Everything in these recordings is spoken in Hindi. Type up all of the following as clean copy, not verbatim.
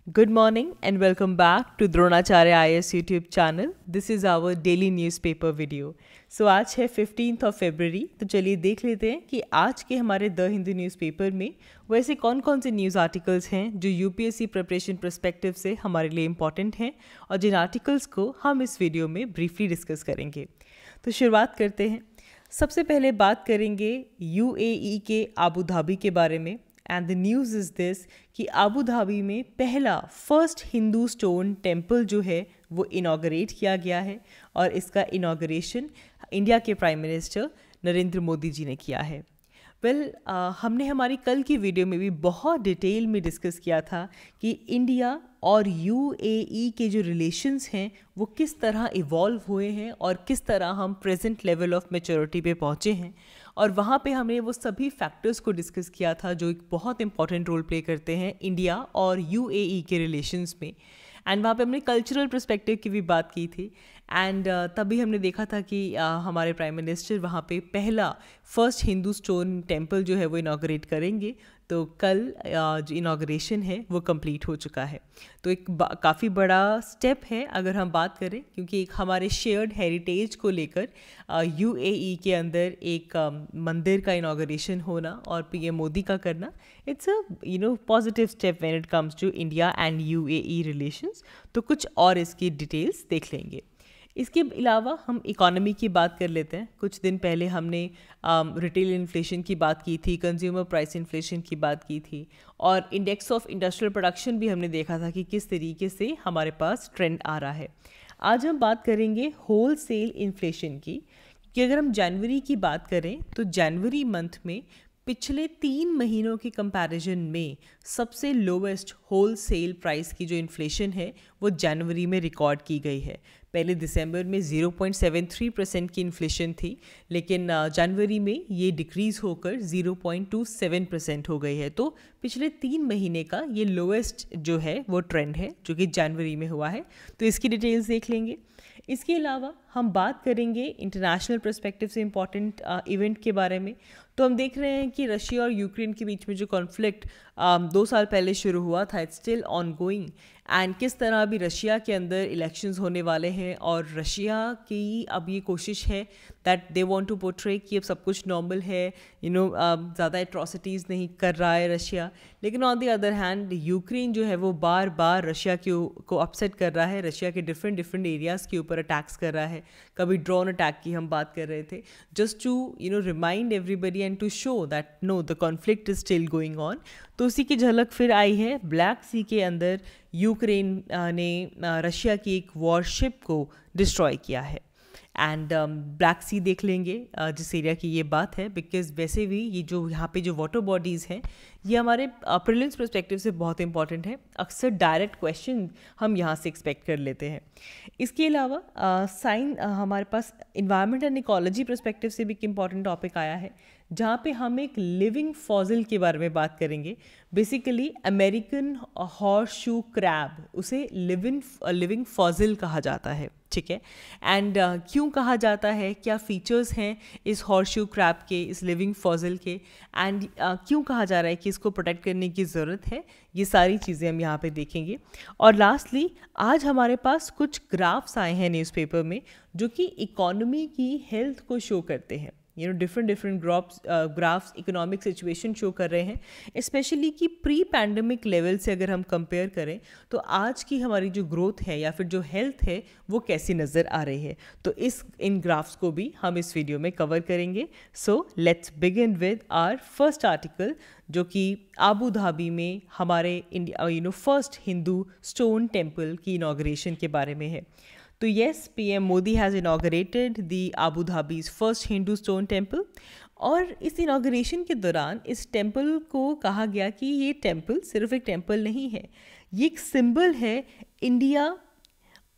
Good morning and welcome back to Dronacharya IAS YouTube channel. This is our daily newspaper video. So आज है 15th of February, तो चलिए देख लेते हैं कि आज के हमारे द हिंदू न्यूज़पेपर में वैसे कौन कौन से न्यूज़ आर्टिकल्स हैं जो यूपीएससी प्रिपरेशन पर्सपेक्टिव से हमारे लिए इम्पॉर्टेंट हैं और जिन आर्टिकल्स को हम इस वीडियो में ब्रीफली डिस्कस करेंगे। तो शुरुआत करते हैं। सबसे पहले बात करेंगे यूएई के आबू धाबी के बारे में। And the news is this कि आबू धाबी में पहला फर्स्ट हिंदू स्टोन टेम्पल जो है वो इनॉग्रेट किया गया है और इसका इनॉग्रेशन इंडिया के प्राइम मिनिस्टर नरेंद्र मोदी जी ने किया है। हमने हमारी कल की वीडियो में भी बहुत डिटेल में डिस्कस किया था कि इंडिया और यूएई के जो रिलेशंस हैं वो किस तरह इवॉल्व हुए हैं और किस तरह हम प्रेजेंट लेवल ऑफ मैच्योरिटी पे पहुँचे हैं, और वहाँ पे हमने वो सभी फैक्टर्स को डिस्कस किया था जो एक बहुत इंपॉर्टेंट रोल प्ले करते हैं इंडिया और यूएई के रिलेशंस में। एंड वहाँ पे हमने कल्चरल पर्सपेक्टिव की भी बात की थी। एंड तभी हमने देखा था कि हमारे प्राइम मिनिस्टर वहाँ पे पहला फर्स्ट हिंदू स्टोन टेम्पल जो है वो इनॉग्रेट करेंगे। तो कल जो इनॉग्रेशन है वो कंप्लीट हो चुका है। तो एक काफ़ी बड़ा स्टेप है अगर हम बात करें, क्योंकि एक हमारे शेयर्ड हेरिटेज को लेकर यूएई के अंदर एक मंदिर का इनॉग्रेशन होना और पीएम मोदी का करना, it's a positive step when it comes to India and UAE relations. तो कुछ और इसकी डिटेल्स देख लेंगे। इसके अलावा हम इकोनॉमी की बात कर लेते हैं। कुछ दिन पहले हमने रिटेल इन्फ्लेशन की बात की थी, कंज्यूमर प्राइस इन्फ्लेशन की बात की थी, और इंडेक्स ऑफ इंडस्ट्रियल प्रोडक्शन भी हमने देखा था कि किस तरीके से हमारे पास ट्रेंड आ रहा है। आज हम बात करेंगे होल सेल इन्फ्लेशन की, कि अगर हम जनवरी की बात करें तो जनवरी मंथ में पिछले 3 महीनों के कंपैरिजन में सबसे लोवेस्ट होल सेल प्राइस की जो इन्फ्लेशन है वो जनवरी में रिकॉर्ड की गई है। पहले दिसंबर में 0.73% की इन्फ्लेशन थी, लेकिन जनवरी में ये डिक्रीज़ होकर 0.27% हो गई है। तो पिछले 3 महीने का ये लोवेस्ट जो है वो ट्रेंड है जो कि जनवरी में हुआ है। तो इसकी डिटेल्स देख लेंगे। इसके अलावा हम बात करेंगे इंटरनेशनल पर्सपेक्टिव से इम्पॉर्टेंट इवेंट के बारे में। तो हम देख रहे हैं कि रशिया और यूक्रेन के बीच में जो कॉन्फ्लिक्ट 2 साल पहले शुरू हुआ था, it's still on going. And किस तरह अभी रशिया के अंदर इलेक्शंस होने वाले हैं और रशिया की अब ये कोशिश है that they want to portray कि अब सब कुछ नॉर्मल है, ज़्यादा एट्रॉसिटीज़ नहीं कर रहा है रशिया। लेकिन on the other hand Ukraine जो है वो बार बार रशिया को अपसेट कर रहा है, रशिया के डिफरेंट एरियाज़ के ऊपर अटैक्स कर रहा है। कभी ड्रोन अटैक की हम बात कर रहे थे, just to remind everybody and to show that no the conflict is still going on. तो उसी की झलक फिर आई है ब्लैक सी के अंदर। यूक्रेन ने रशिया की एक वॉरशिप को डिस्ट्रॉय किया है। एंड ब्लैक सी देख लेंगे जिस एरिया की ये बात है, बिकॉज वैसे भी ये जो यहाँ पे जो वाटर बॉडीज़ हैं ये हमारे प्रीलिम्स पर्सपेक्टिव से बहुत इंपॉर्टेंट है। अक्सर डायरेक्ट क्वेश्चन हम यहाँ से एक्सपेक्ट कर लेते हैं। इसके अलावा हमारे पास इन्वायरमेंट एंड इकोलॉजी पर्सपेक्टिव से भी एक इम्पॉर्टेंट टॉपिक आया है, जहाँ पे हम एक लिविंग फॉसिल के बारे में बात करेंगे। Basically American horse shoe crab, उसे लिविंग फॉसिल कहा जाता है, ठीक है। एंड क्यों कहा जाता है, क्या फीचर्स हैं इस हॉर्स शू क्रैब के, इस लिविंग फॉसिल के, एंड क्यों कहा जा रहा है कि इसको प्रोटेक्ट करने की ज़रूरत है, ये सारी चीज़ें हम यहाँ पे देखेंगे। और लास्टली आज हमारे पास कुछ ग्राफ्स आए हैं न्यूज़पेपर में जो कि इकोनॉमी की हेल्थ को शो करते हैं। Different graphs economic situation show कर रहे हैं, स्पेशली कि प्री पैंडमिक लेवल से अगर हम कंपेयर करें तो आज की हमारी जो ग्रोथ है या फिर जो हेल्थ है वो कैसी नज़र आ रही है। तो इन ग्राफ्स को भी हम इस वीडियो में कवर करेंगे। So let's begin with our first article, जो कि आबू धाबी में हमारे India first Hindu stone temple की इनॉग्रेशन के बारे में है। तो yes, PM Modi has inaugurated the Abu Dhabi's first Hindu stone temple. और इस इनॉग्रेशन के दौरान इस टेम्पल को कहा गया कि ये टेम्पल सिर्फ एक टेम्पल नहीं है, ये एक सिंबल है इंडिया।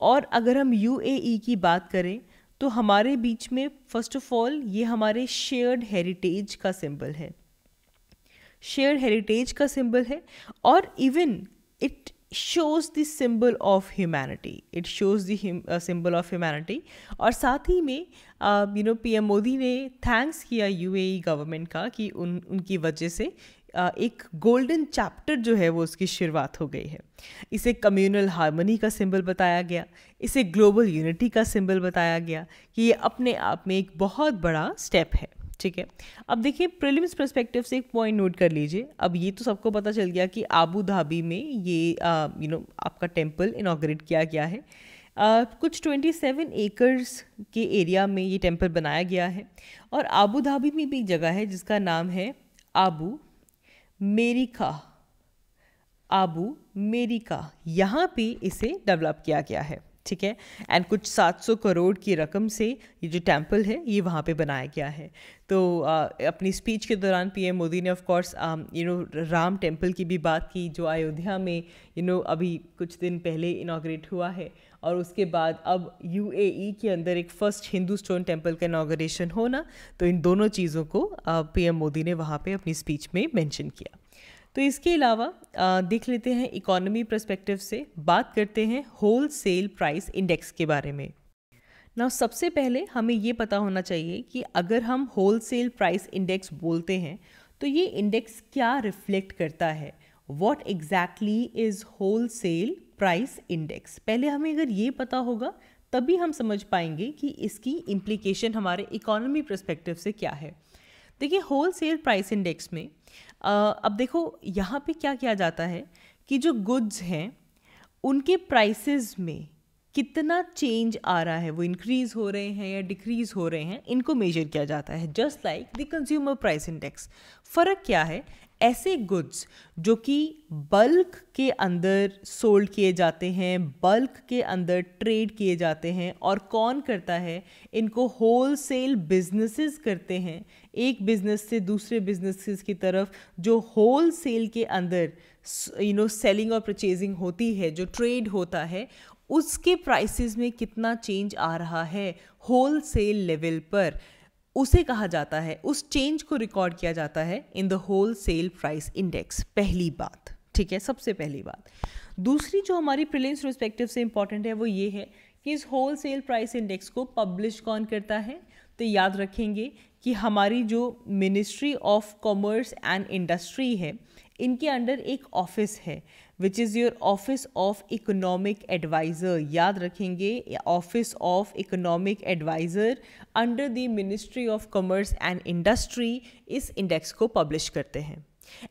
और अगर हम यूएई की बात करें तो हमारे बीच में फर्स्ट ऑफ ऑल ये हमारे शेयर्ड हेरिटेज का सिंबल है, शेयर्ड हेरिटेज का सिंबल है। और even it shows the symbol of humanity, it shows the symbol of humanity। और साथ ही में पीएम मोदी ने थैंक्स किया यूएई गवर्नमेंट का कि उनकी वजह से एक गोल्डन चैप्टर जो है वो उसकी शुरुआत हो गई है। इसे कम्युनल हार्मनी का सिंबल बताया गया, इसे ग्लोबल यूनिटी का सिंबल बताया गया कि ये अपने आप में एक बहुत बड़ा स्टेप है। ठीक है, अब देखिए प्रीलिम्स पर्सपेक्टिव से एक पॉइंट नोट कर लीजिए। अब ये तो सबको पता चल गया कि आबू धाबी में ये आपका टेम्पल इनॉग्रेट किया गया है। कुछ 27 एकर्स के एरिया में ये टेम्पल बनाया गया है। और आबू धाबी में भी एक जगह है जिसका नाम है आबू मेरिका। आबू मेरिका, यहाँ पे इसे डेवलप किया गया है। ठीक है, एंड कुछ 700 करोड़ की रकम से ये जो टेम्पल है ये वहाँ पे बनाया गया है। तो अपनी स्पीच के दौरान पीएम मोदी ने ऑफ कोर्स राम टेम्पल की भी बात की, जो अयोध्या में अभी कुछ दिन पहले इनॉग्रेट हुआ है। और उसके बाद अब यूएई के अंदर एक फर्स्ट हिंदू स्टोन टेम्पल का इनॉग्रेशन होना, तो इन दोनों चीज़ों को पीएम मोदी ने वहाँ पे अपनी स्पीच में मेंशन किया। तो इसके अलावा देख लेते हैं इकोनॉमी पर्सपेक्टिव से, बात करते हैं होल सेल प्राइस इंडेक्स के बारे में। ना सबसे पहले हमें ये पता होना चाहिए कि अगर हम होल सेल प्राइस इंडेक्स बोलते हैं तो ये इंडेक्स क्या रिफ्लेक्ट करता है, what exactly is wholesale price index. पहले हमें अगर ये पता होगा तभी हम समझ पाएंगे कि इसकी इम्प्लीकेशन हमारे इकोनॉमी पर्सपेक्टिव से क्या है। देखिए होल सेल प्राइस इंडेक्स में अब देखो यहाँ पे क्या किया जाता है कि जो गुड्स हैं उनके प्राइसेस में कितना चेंज आ रहा है, वो इंक्रीज हो रहे हैं या डिक्रीज हो रहे हैं, इनको मेजर किया जाता है। Just like the consumer price index. फ़र्क क्या है, ऐसे गुड्स जो कि बल्क के अंदर सोल्ड किए जाते हैं, बल्क के अंदर ट्रेड किए जाते हैं, और कौन करता है, इनको होल सेल बिजनेसेस करते हैं। एक बिजनेस से दूसरे बिजनेसेस की तरफ जो होल सेल के अंदर सेलिंग और परचेजिंग होती है, जो ट्रेड होता है, उसके प्राइसेस में कितना चेंज आ रहा है होल सेल लेवल पर, उसे कहा जाता है, उस चेंज को रिकॉर्ड किया जाता है in the wholesale price index. पहली बात, ठीक है, सबसे पहली बात। दूसरी जो हमारी प्रीलिम्स पर्सपेक्टिव से इंपॉर्टेंट है वो ये है कि इस होल सेल प्राइस इंडेक्स को पब्लिश कौन करता है। तो याद रखेंगे कि हमारी जो ministry of commerce and industry है, इनके अंडर एक ऑफिस है which is your office of economic adviser. याद रखेंगे, office of economic adviser under the ministry of commerce and industry इस इंडेक्स को पब्लिश करते हैं।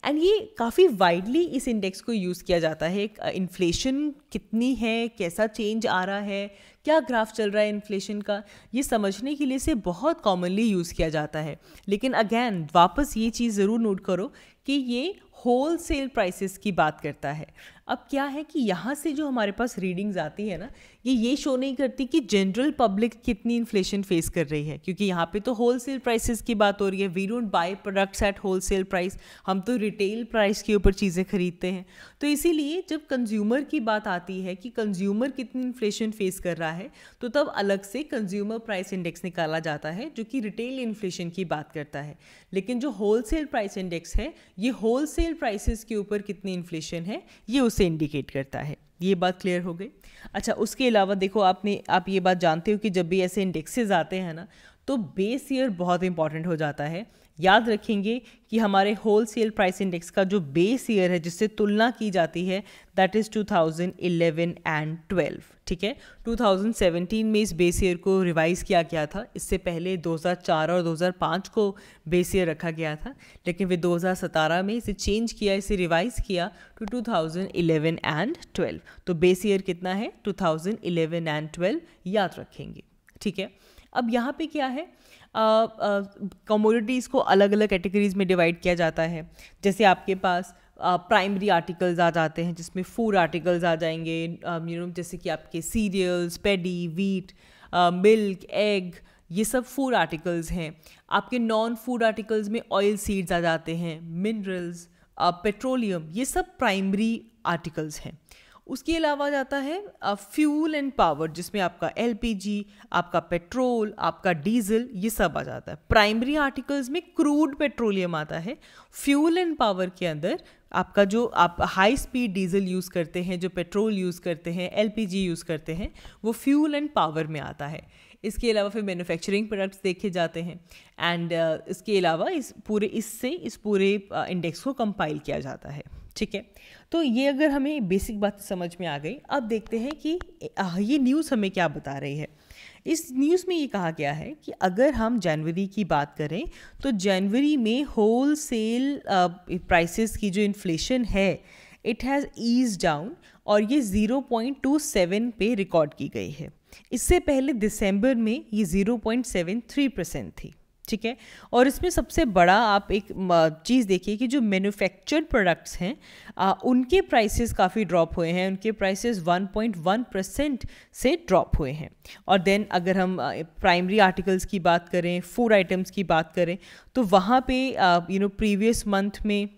एंड ये काफ़ी वाइडली इस इंडेक्स को यूज़ किया जाता है। इन्फ्लेशन कितनी है, कैसा चेंज आ रहा है, क्या ग्राफ चल रहा है इन्फ्लेशन का, ये समझने के लिए इसे बहुत कॉमनली यूज़ किया जाता है। लेकिन अगेन वापस ये चीज़ ज़रूर नोट करो कि ये होल सेल प्राइसेस की बात करता है। अब क्या है कि यहाँ से जो हमारे पास रीडिंग्स आती है ना, ये शो नहीं करती कि जनरल पब्लिक कितनी इन्फ्लेशन फेस कर रही है, क्योंकि यहाँ पे तो होल सेल प्राइसेस की बात हो रही है। We don't buy products at wholesale price, हम तो रिटेल प्राइस के ऊपर चीज़ें खरीदते हैं। तो इसीलिए जब कंज्यूमर की बात आती है कि कंज्यूमर कितनी इन्फ्लेशन फेस कर रहा है, तो तब अलग से कंज्यूमर प्राइस इंडेक्स निकाला जाता है जो कि रिटेल इन्फ्लेशन की बात करता है। लेकिन जो होल सेल प्राइस इंडेक्स है, ये होल सेल प्राइसेस के ऊपर कितनी इन्फ्लेशन है ये उसे इंडिकेट करता है। ये बात क्लियर हो गई। अच्छा, उसके अलावा देखो आप ये बात जानते हो कि जब भी ऐसे इंडेक्सेस आते हैं ना, तो बेस ईयर बहुत इंपॉर्टेंट हो जाता है। याद रखेंगे कि हमारे होल सेल प्राइस इंडेक्स का जो बेस ईयर है जिससे तुलना की जाती है, दैट इज़ 2011 एंड 12। ठीक है, 2017 में इस बेस ईयर को रिवाइज़ किया गया था। इससे पहले 2004 और 2005 को बेस ईयर रखा गया था, लेकिन वे 2017 में इसे चेंज किया, इसे रिवाइज़ किया टू 2011 एंड 12। तो बेस ईयर कितना है, 2011 एंड 12 याद रखेंगे। ठीक है, अब यहाँ पे क्या है, कमोडिटीज़ को अलग अलग कैटेगरीज में डिवाइड किया जाता है। जैसे आपके पास प्राइमरी आर्टिकल्स आ जाते हैं जिसमें फूड आर्टिकल्स आ जाएंगे, जैसे कि आपके cereals, paddy, wheat, milk, egg, ये सब फूड आर्टिकल्स हैं। आपके नॉन फूड आर्टिकल्स में ऑयल सीड्स आ जाते हैं, मिनरल्स, पेट्रोलियम, ये सब प्राइमरी आर्टिकल्स हैं। उसके अलावा जाता है फ्यूल एंड पावर, जिसमें आपका एलपीजी, आपका पेट्रोल, आपका डीजल, ये सब आ जाता है। प्राइमरी आर्टिकल्स में क्रूड पेट्रोलियम आता है। फ्यूल एंड पावर के अंदर आपका जो आप हाई स्पीड डीजल यूज़ करते हैं, जो पेट्रोल यूज़ करते हैं, एलपीजी यूज़ करते हैं, वो फ्यूल एंड पावर में आता है। इसके अलावा फिर मैन्युफैक्चरिंग प्रोडक्ट्स देखे जाते हैं एंड इसके अलावा इस पूरे इंडेक्स को कंपाइल किया जाता है। ठीक है, तो ये अगर हमें बेसिक बात समझ में आ गई, अब देखते हैं कि ये न्यूज़ हमें क्या बता रही है। इस न्यूज़ में ये कहा गया है कि अगर हम जनवरी की बात करें तो जनवरी में होल सेल प्राइसेस की जो इन्फ्लेशन है इट हैज़ ईज डाउन और ये 0.27 पे रिकॉर्ड की गई है। इससे पहले दिसंबर में ये 0.73% थी। ठीक है, और इसमें सबसे बड़ा आप एक चीज़ देखिए कि जो मैन्युफैक्चर्ड प्रोडक्ट्स हैं उनके प्राइसेस काफ़ी ड्रॉप हुए हैं, उनके प्राइसेस 1.1% से ड्रॉप हुए हैं। और देन अगर हम प्राइमरी आर्टिकल्स की बात करें, फूड आइटम्स की बात करें, तो वहाँ पे प्रीवियस मंथ में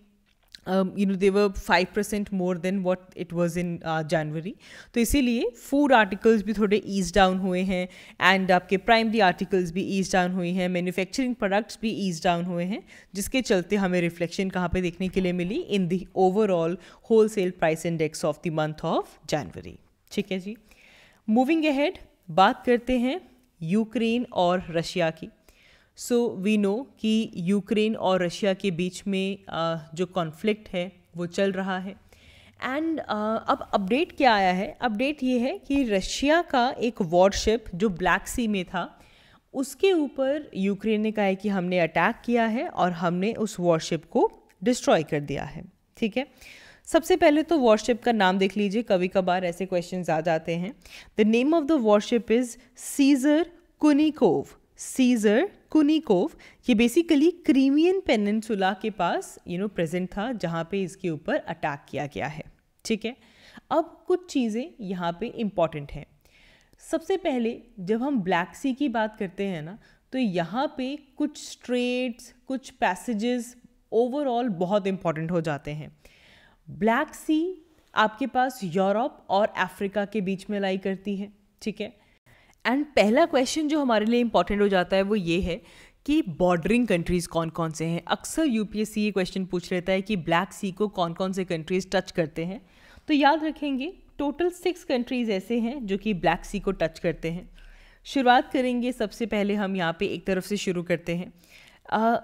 they were 5% more than what it was in January। तो इसीलिए फूड आर्टिकल्स भी थोड़े ईज डाउन हुए हैं एंड आपके प्राइमरी आर्टिकल्स भी ईज डाउन हुई हैं, मैन्युफैक्चरिंग प्रोडक्ट्स भी ईज डाउन हुए हैं, जिसके चलते हमें रिफ्लेक्शन कहाँ पे देखने के लिए मिली, in the overall wholesale price index of the month of January. ठीक है जी, मूविंग अहेड बात करते हैं यूक्रेन और रशिया की। सो वी नो कि यूक्रेन और रशिया के बीच में जो कॉन्फ्लिक्ट है वो चल रहा है एंड अब अपडेट क्या आया है, अपडेट ये है कि रशिया का एक वॉरशिप जो ब्लैक सी में था उसके ऊपर यूक्रेन ने कहा है कि हमने अटैक किया है और हमने उस वॉरशिप को डिस्ट्रॉय कर दिया है। ठीक है, सबसे पहले तो वॉरशिप का नाम देख लीजिए, कभी कभार ऐसे क्वेश्चंस आ जाते हैं। The name of the warship is Caesar Kunikov. Caesar Kunikov ये बेसिकली क्रीमियन पेनिनसुला के पास प्रेजेंट था, जहाँ पे इसके ऊपर अटैक किया गया है। ठीक है, अब कुछ चीज़ें यहाँ पे इम्पॉर्टेंट हैं। सबसे पहले जब हम ब्लैक सी की बात करते हैं ना, तो यहाँ पे कुछ स्ट्रेट्स, कुछ पैसेजेस ओवरऑल बहुत इम्पॉर्टेंट हो जाते हैं। ब्लैक सी आपके पास यूरोप और अफ्रीका के बीच में लाई करती है। ठीक है, एंड पहला क्वेश्चन जो हमारे लिए इम्पॉर्टेंट हो जाता है वो ये है कि बॉर्डरिंग कंट्रीज़ कौन कौन से हैं। अक्सर यूपीएससी ये क्वेश्चन पूछ लेता है कि ब्लैक सी को कौन कौन से कंट्रीज़ टच करते हैं। तो याद रखेंगे टोटल 6 कंट्रीज़ ऐसे हैं जो कि ब्लैक सी को टच करते हैं। शुरुआत करेंगे, सबसे पहले हम यहाँ पे एक तरफ से शुरू करते हैं।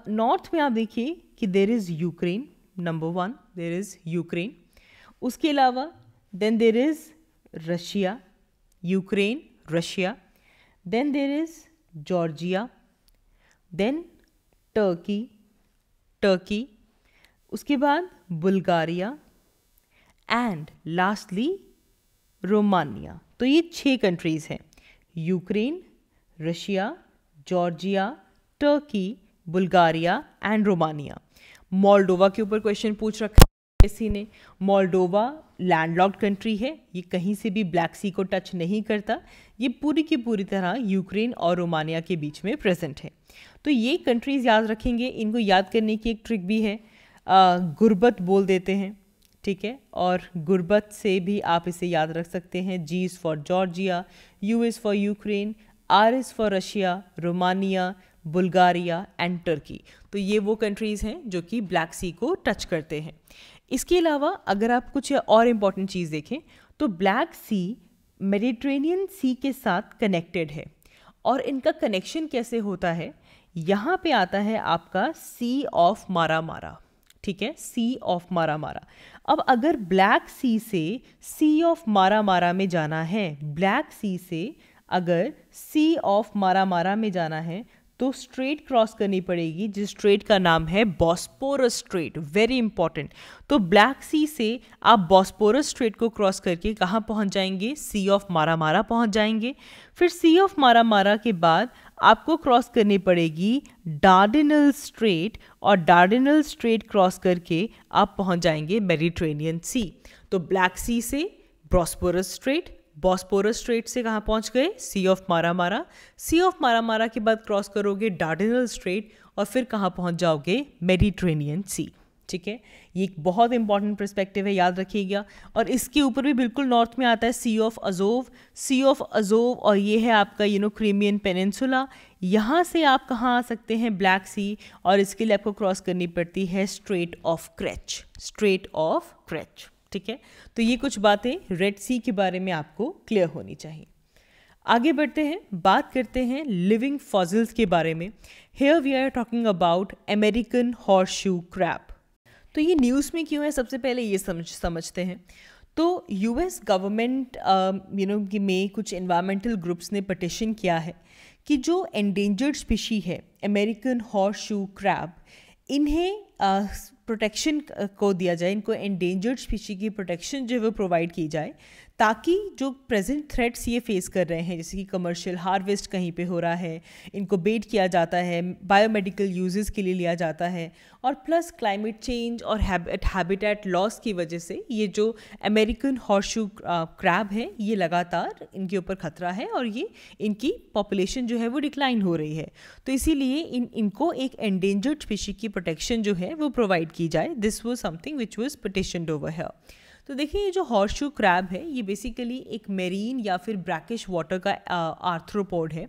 नॉर्थ में आप देखिए कि there is Ukraine, number 1 there is Ukraine. उसके अलावा then there is Russia, Ukraine, Russia. Then there is Georgia, then Turkey, उसके बाद बुल्गारिया एंड लास्टली रोमानिया। तो ये 6 कंट्रीज़ हैं, Ukraine, Russia, Georgia, Turkey, Bulgaria and Romania. Moldova के ऊपर क्वेश्चन पूछ रखा है किसी ने। मोल्डोवा लैंडलॉक्ड कंट्री है, ये कहीं से भी ब्लैक सी को टच नहीं करता, ये पूरी की पूरी तरह यूक्रेन और रोमानिया के बीच में प्रेजेंट है। तो ये कंट्रीज़ याद रखेंगे। इनको याद करने की एक ट्रिक भी है, गुरबत बोल देते हैं। ठीक है, और गुरबत से भी आप इसे याद रख सकते हैं। G is for Georgia, U is for Ukraine, R is for Russia, Romania, Bulgaria and Turkey. तो ये वो कंट्रीज़ हैं जो कि ब्लैक सी को टच करते हैं। इसके अलावा अगर आप कुछ और इम्पॉर्टेंट चीज़ देखें तो ब्लैक सी मेडिटेरेनियन सी के साथ कनेक्टेड है। और इनका कनेक्शन कैसे होता है, यहाँ पे आता है आपका सी ऑफ मारा मारा। ठीक है, सी ऑफ मारा मारा। अब अगर ब्लैक सी से सी ऑफ मारा मारा में जाना है, ब्लैक सी से अगर सी ऑफ मारा मारा में जाना है तो स्ट्रेट क्रॉस करनी पड़ेगी, जिस स्ट्रेट का नाम है बॉस्पोरस स्ट्रेट। Very important. तो ब्लैक सी से आप बॉस्पोरस स्ट्रेट को क्रॉस करके कहाँ पहुँच जाएंगे, सी ऑफ मारा मारा पहुँच जाएंगे। फिर सी ऑफ मारा मारा के बाद आपको क्रॉस करनी पड़ेगी डार्डेनल स्ट्रेट, और डार्डेनल स्ट्रेट क्रॉस करके आप पहुँच जाएंगे मेडिटेरेनियन सी। तो ब्लैक सी से बॉस्पोरस स्ट्रेट, बॉस्पोरस स्ट्रेट से कहाँ पहुँच गए, सी ऑफ मारा मारा। सी ऑफ मारा मारा के बाद क्रॉस करोगे डार्डेनल स्ट्रेट और फिर कहाँ पहुँच जाओगे, मेडिटेरेनियन सी। ठीक है, ये एक बहुत इंपॉर्टेंट पर्सपेक्टिव है, याद रखिएगा। और इसके ऊपर भी बिल्कुल नॉर्थ में आता है sea of Azov, sea of Azov, और ये है आपका क्रीमियन पेनिनसुला। यहाँ से आप कहाँ आ सकते हैं, ब्लैक सी, और इसके लिए आपको क्रॉस करनी पड़ती है straight of creche, straight of creche. ठीक है, तो ये कुछ बातें रेड सी के बारे में आपको क्लियर होनी चाहिए। आगे बढ़ते हैं, बात करते हैं लिविंग फॉसिल्स के बारे में। Here we are talking about American horseshoe crab. तो ये न्यूज़ में क्यों है, सबसे पहले ये समझते हैं। तो यूएस गवर्नमेंट में कुछ एनवायरमेंटल ग्रुप्स ने पिटिशन किया है कि जो एंडेंजर्ड स्पीशी है अमेरिकन हॉर्सशू क्रैब, इन्हें प्रोटेक्शन को दिया जाए, इनको एंडेंजर्ड स्पीशी की प्रोटेक्शन जो है वो प्रोवाइड की जाए, ताकि जो प्रेजेंट थ्रेट्स ये फेस कर रहे हैं, जैसे कि कमर्शियल हार्वेस्ट कहीं पे हो रहा है, इनको बेट किया जाता है, बायोमेडिकल यूजेस के लिए लिया जाता है, और प्लस क्लाइमेट चेंज और हैबिटेट लॉस की वजह से ये जो अमेरिकन हॉर्सशू क्रैब है ये लगातार इनके ऊपर खतरा है और ये इनकी पॉपुलेशन जो है वो डिक्लाइन हो रही है। तो इसीलिए इनको एक एंडेंजर्ड स्पीशी की प्रोटेक्शन जो है वो प्रोवाइड की जाए। This was something which was petitioned over here. तो देखिए, ये जो हॉर्सशू क्रैब है ये बेसिकली एक मेरीन या फिर ब्रैकिश वाटर का आर्थ्रोपोड है,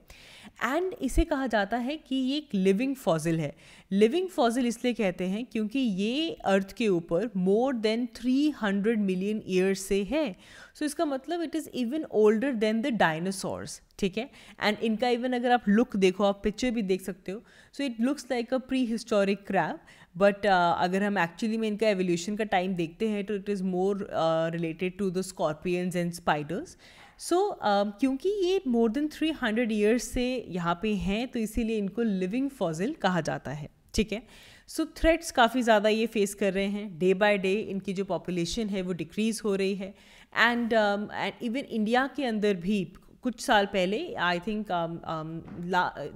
एंड इसे कहा जाता है कि ये एक लिविंग फॉसिल है। लिविंग फॉसिल इसलिए कहते हैं क्योंकि ये अर्थ के ऊपर मोर देन 300 मिलियन ईयर्स से है। सो इसका मतलब it is even older than the dinosaurs, ठीक है। एंड इनका इवन अगर आप लुक देखो, आप पिक्चर भी देख सकते हो, so it looks like a pre historic crab, but अगर हम एक्चुअली में इनका एवोल्यूशन का टाइम देखते हैं तो it is more related to the scorpions and spiders. So क्योंकि ये मोर देन 300 ईयर्स से यहाँ पे हैं, तो इसीलिए इनको लिविंग फॉसिल कहा जाता है, ठीक है। सो थ्रेट्स काफ़ी ज़्यादा ये फेस कर रहे हैं, डे बाय डे इनकी जो पॉपुलेशन है वो डिक्रीज़ हो रही है। एंड इवन इंडिया के अंदर भी कुछ साल पहले, I think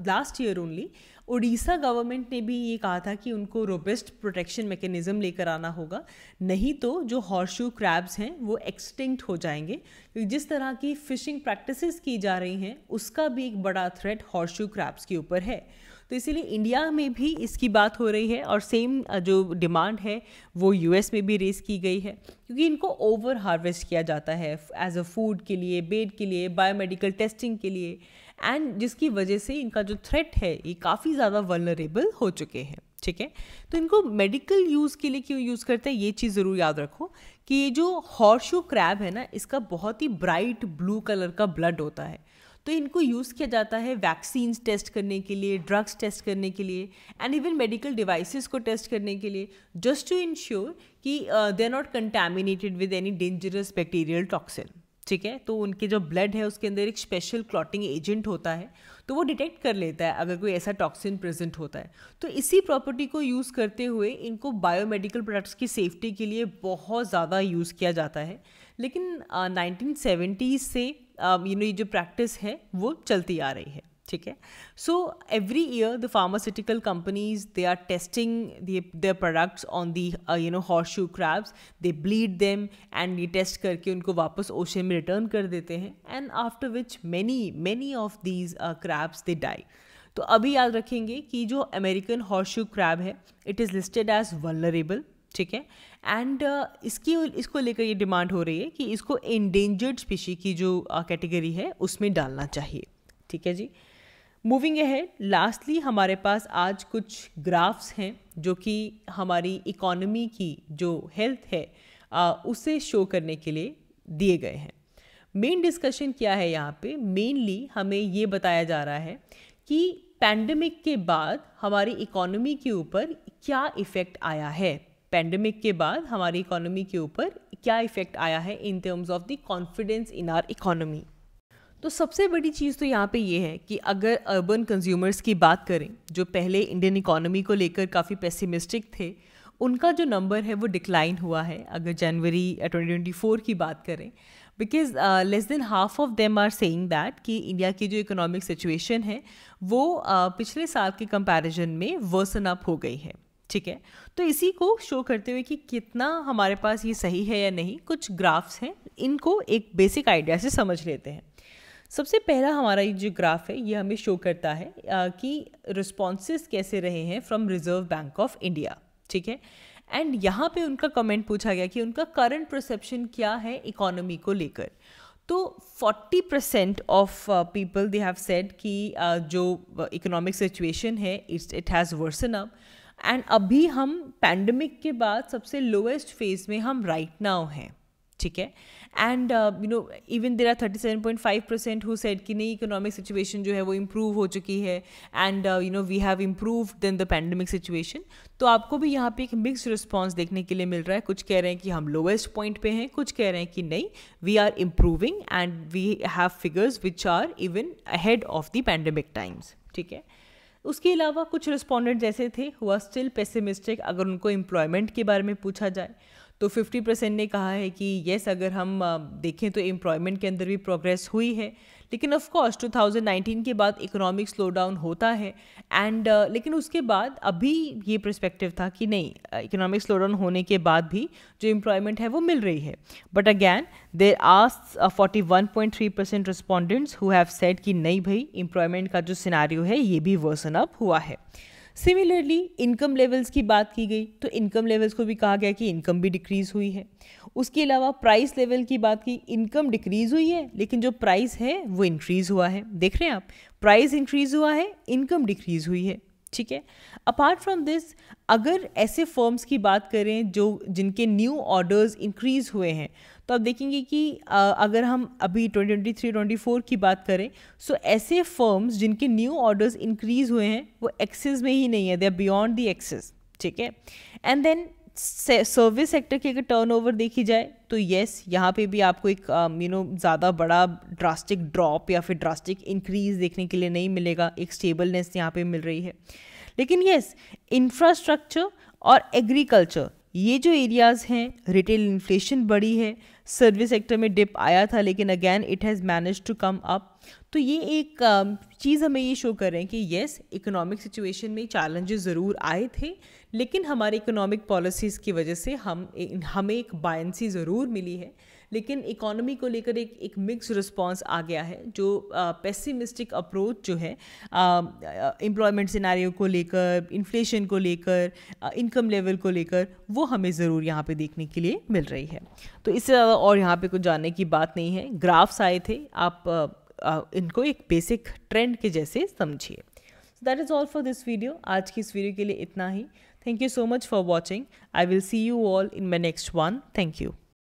last year only, Orissa government ने भी ये कहा था कि उनको रोबस्ट प्रोटेक्शन मैकेनिज्म लेकर आना होगा, नहीं तो जो हॉर्सशू क्रैब्स हैं वो एक्सटिंक्ट हो जाएंगे। क्योंकि जिस तरह की फ़िशिंग प्रैक्टिसेस की जा रही हैं उसका भी एक बड़ा थ्रेट हॉर्सशू क्रैब्स के ऊपर है। तो इसीलिए इंडिया में भी इसकी बात हो रही है, और सेम जो डिमांड है वो यूएस में भी रेस की गई है, क्योंकि इनको ओवर हार्वेस्ट किया जाता है एज अ फूड के लिए, बेट के लिए, बायोमेडिकल टेस्टिंग के लिए, एंड जिसकी वजह से इनका जो थ्रेट है ये काफ़ी ज़्यादा वल्नरेबल हो चुके हैं, ठीक है। तो इनको मेडिकल यूज़ के लिए क्यों यूज़ करते हैं, ये चीज़ ज़रूर याद रखो कि ये जो हॉर्सशू क्रैब है ना, इसका बहुत ही ब्राइट ब्लू कलर का ब्लड होता है। तो इनको यूज़ किया जाता है वैक्सीन्स टेस्ट करने के लिए, ड्रग्स टेस्ट करने के लिए, एंड इवन मेडिकल डिवाइसेस को टेस्ट करने के लिए, जस्ट टू इंश्योर कि they are not contaminated with any dangerous bacterial toxin, ठीक है। तो उनके जो ब्लड है उसके अंदर एक स्पेशल क्लॉटिंग एजेंट होता है, तो वो डिटेक्ट कर लेता है अगर कोई ऐसा टॉक्सिन प्रेजेंट होता है। तो इसी प्रॉपर्टी को यूज़ करते हुए इनको बायोमेडिकल प्रोडक्ट्स की सेफ्टी के लिए बहुत ज़्यादा यूज़ किया जाता है। लेकिन 1970s से ये जो प्रैक्टिस है वो चलती आ रही है, ठीक है। So every year the pharmaceutical companies they are testing their products on the horseshoe crabs, they bleed them, and ये टेस्ट करके उनको वापस ओशन में रिटर्न कर देते हैं, and after which many of these crabs they die. तो अभी याद रखेंगे कि जो अमेरिकन हॉर्सशू क्रैब है it is listed as vulnerable, ठीक है। एंड इसको लेकर ये डिमांड हो रही है कि इसको एंडेंजर्ड स्पीशी की जो कैटेगरी है उसमें डालना चाहिए, ठीक है जी। मूविंग अहेड, लास्टली हमारे पास आज कुछ ग्राफ्स हैं जो कि हमारी इकोनॉमी की जो हेल्थ है उसे शो करने के लिए दिए गए हैं। मेन डिस्कशन क्या है यहाँ पे, मेनली हमें ये बताया जा रहा है कि पैंडेमिक के बाद हमारी इकोनॉमी के ऊपर क्या इफ़ेक्ट आया है, पैंडेमिक के बाद हमारी इकोनॉमी के ऊपर क्या इफ़ेक्ट आया है in terms of the confidence in our economy. तो सबसे बड़ी चीज़ तो यहाँ पे ये है कि अगर अर्बन कंज्यूमर्स की बात करें जो पहले इंडियन इकोनॉमी को लेकर काफ़ी पेसिमिस्टिक थे, उनका जो नंबर है वो डिक्लाइन हुआ है अगर जनवरी 2024 की बात करें, because less than half of them are saying that कि इंडिया की जो इकोनॉमिक सिचुएशन है वो पिछले साल के कंपैरिजन में वर्सन अप हो गई है, ठीक है। तो इसी को शो करते हुए कि कितना हमारे पास ये सही है या नहीं, कुछ ग्राफ्स हैं, इनको एक बेसिक आइडिया से समझ लेते हैं। सबसे पहला हमारा ये जो ग्राफ है ये हमें शो करता है कि रिस्पॉन्सेस कैसे रहे हैं from reserve bank of India, ठीक है। एंड यहाँ पे उनका कमेंट पूछा गया कि उनका करंट परसेप्शन क्या है इकोनॉमी को लेकर। तो 40% of people they have said कि जो इकोनॉमिक सिचुएशन है it has worsen up, and अभी हम पैंडमिक के बाद सबसे लोएस्ट फेज में हम राइट नाउ हैं, ठीक है। And even there are 37.5% who said कि नहीं इकोनॉमिक सिचुएशन जो है वो इम्प्रूव हो चुकी है and we have improved than the pandemic situation. तो आपको भी यहाँ पे एक मिक्स्ड रिस्पॉन्स देखने के लिए मिल रहा है। कुछ कह रहे हैं कि हम लोएस्ट पॉइंट पे हैं, कुछ कह रहे हैं कि नहीं we are improving and we have figures which are even ahead of the pandemic times. ठीक है, उसके अलावा कुछ रिस्पोंडेंट्स ऐसे थे हु आर स्टिल पेसिमिस्टिक। अगर उनको एम्प्लॉयमेंट के बारे में पूछा जाए तो 50% ने कहा है कि येस अगर हम देखें तो एम्प्लॉयमेंट के अंदर भी प्रोग्रेस हुई है, लेकिन ऑफ कोर्स 2019 के बाद इकोनॉमिक स्लो डाउन होता है एंड लेकिन उसके बाद अभी ये पर्सपेक्टिव था कि नहीं इकोनॉमिक स्लो डाउन होने के बाद भी जो एम्प्लॉयमेंट है वो मिल रही है। But again there are 41.3% respondents who have said कि नहीं भाई एम्प्लॉयमेंट का जो सिनेरियो है ये भी वर्सन अप हुआ है। सिमिलरली इनकम लेवल्स की बात की गई तो इनकम लेवल्स को भी कहा गया कि इनकम भी डिक्रीज़ हुई है। उसके अलावा प्राइस लेवल की बात की, इनकम डिक्रीज़ हुई है लेकिन जो प्राइस है वो इंक्रीज़ हुआ है। देख रहे हैं आप, प्राइस इंक्रीज़ हुआ है, इनकम डिक्रीज़ हुई है। ठीक है, अपार्ट फ्रॉम दिस अगर ऐसे फर्म्स की बात करें जो जिनके न्यू ऑर्डर्स इंक्रीज़ हुए हैं तो आप देखेंगे कि अगर हम अभी 2023-24 की बात करें सो ऐसे फर्म्स जिनके न्यू ऑर्डर्स इंक्रीज़ हुए हैं वो एक्सेस में ही नहीं है, they are beyond the access. ठीक है, एंड देन सर्विस सेक्टर की अगर टर्नओवर देखी जाए तो येस यहाँ पे भी आपको एक ज़्यादा बड़ा ड्रास्टिक ड्रॉप या फिर ड्रास्टिक इंक्रीज देखने के लिए नहीं मिलेगा, एक स्टेबलनेस यहाँ पे मिल रही है। लेकिन येस इंफ्रास्ट्रक्चर और एग्रीकल्चर ये जो एरियाज़ हैं, रिटेल इन्फ्लेशन बढ़ी है, सर्विस सेक्टर में डिप आया था लेकिन again it has manage to come up. तो ये एक चीज़ हमें ये शो कर रहे हैं कि येस इकोनॉमिक सिचुएशन में चैलेंजेस ज़रूर आए थे लेकिन हमारे इकोनॉमिक पॉलिसीज़ की वजह से हमें एक बायंसी ज़रूर मिली है। लेकिन इकोनॉमी को लेकर एक मिक्स रिस्पांस आ गया है। जो पेसिमिस्टिक अप्रोच जो है एम्प्लॉयमेंट सिनेरियो को लेकर, इन्फ्लेशन को लेकर, इनकम लेवल को लेकर, वो हमें ज़रूर यहाँ पे देखने के लिए मिल रही है। तो इससे ज़्यादा और यहाँ पे कुछ जानने की बात नहीं है। ग्राफ्स आए थे, आप इनको एक बेसिक ट्रेंड के जैसे समझिए। That is all for this video. आज की इस वीडियो के लिए इतना ही। Thank you so much for watching. I will see you all in my next one. Thank you.